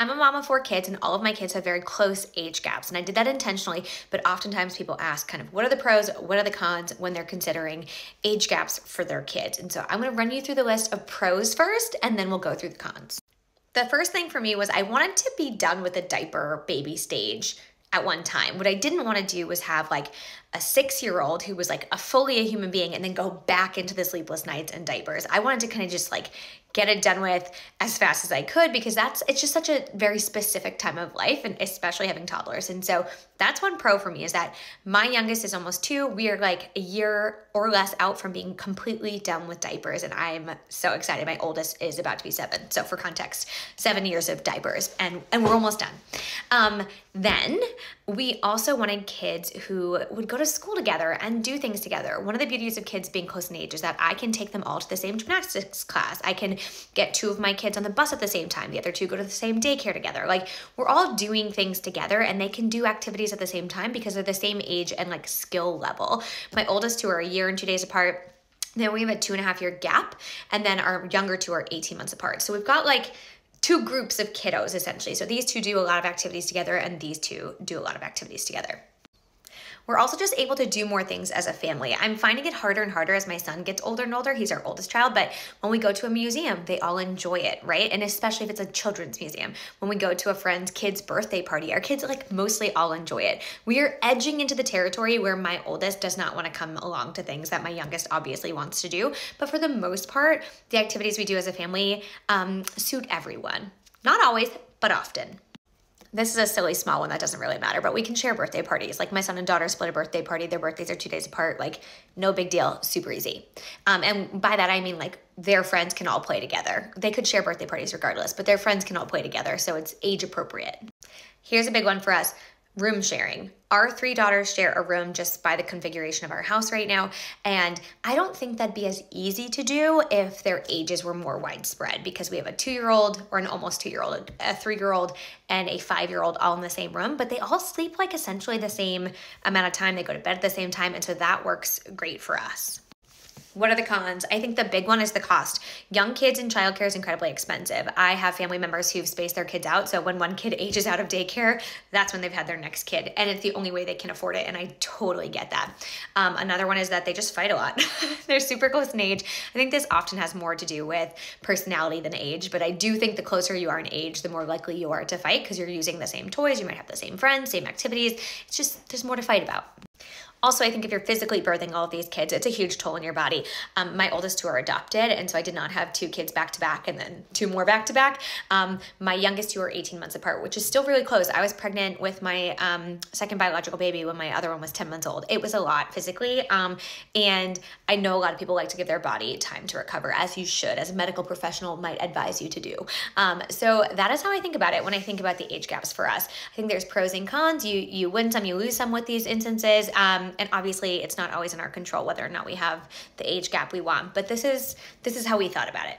I'm a mom of 4 kids and all of my kids have very close age gaps. And I did that intentionally, but oftentimes people ask kind of what are the pros, what are the cons when they're considering age gaps for their kids. And so I'm gonna run you through the list of pros first, and then we'll go through the cons. The first thing for me was I wanted to be done with the diaper baby stage at one time. What I didn't want to do was have like a 6-year-old who was like fully a human being and then go back into the sleepless nights and diapers. I wanted to kind of just like get it done with as fast as I could because it's just such a very specific time of life, and especially having toddlers. And so that's one pro for me is that my youngest is almost 2. We are like a year or less out from being completely done with diapers, and I'm so excited. My oldest is about to be 7. So for context, 7 years of diapers, and we're almost done. Then we also wanted kids who would go to school together and do things together. One of the beauties of kids being close in age is that I can take them all to the same gymnastics class. I can get 2 of my kids on the bus at the same time. The other 2 go to the same daycare together. Like, we're all doing things together, and they can do activities at the same time because they're the same age and like skill level. My oldest 2 are a year and 2 days apart. Then we have a 2.5-year gap, and then our younger 2 are 18 months apart. So we've got like 2 groups of kiddos essentially. So these 2 do a lot of activities together, and these 2 do a lot of activities together. We're also just able to do more things as a family. I'm finding it harder and harder as my son gets older and older. He's our oldest child, but when we go to a museum, they all enjoy it, right? And especially if it's a children's museum. When we go to a friend's kid's birthday party, our kids like mostly all enjoy it. We are edging into the territory where my oldest does not want to come along to things that my youngest obviously wants to do. But for the most part, the activities we do as a family suit everyone. Not always, but often. This is a silly small one that doesn't really matter, but we can share birthday parties. Like my son and daughter split a birthday party. Their birthdays are 2 days apart. Like, no big deal, super easy. And by that, I mean like their friends can all play together. They could share birthday parties regardless, but their friends can all play together. So it's age appropriate. Here's a big one for us. Room sharing. Our 3 daughters share a room just by the configuration of our house right now. And I don't think that'd be as easy to do if their ages were more widespread, because we have a 2-year-old or an almost 2-year-old, a 3-year-old and a 5-year-old all in the same room, but they all sleep like essentially the same amount of time. They go to bed at the same time. And so that works great for us. What are the cons? I think the big one is the cost. Young kids and childcare is incredibly expensive. I have family members who've spaced their kids out. So when one kid ages out of daycare, that's when they've had their next kid. And it's the only way they can afford it. And I totally get that. Another one is that they just fight a lot. They're super close in age. I think this often has more to do with personality than age. But I do think the closer you are in age, the more likely you are to fight because you're using the same toys. You might have the same friends, same activities. It's just, there's more to fight about. Also, I think if you're physically birthing all of these kids, it's a huge toll on your body. My oldest 2 are adopted, and so I did not have 2 kids back to back and then 2 more back to back. My youngest 2 are 18 months apart, which is still really close. I was pregnant with my second biological baby when my other one was 10 months old. It was a lot physically, and I know a lot of people like to give their body time to recover, as you should, as a medical professional might advise you to do. So that is how I think about it when I think about the age gaps for us. I think there's pros and cons. You win some, you lose some with these instances. And obviously it's not always in our control whether or not we have the age gap we want, but this is how we thought about it.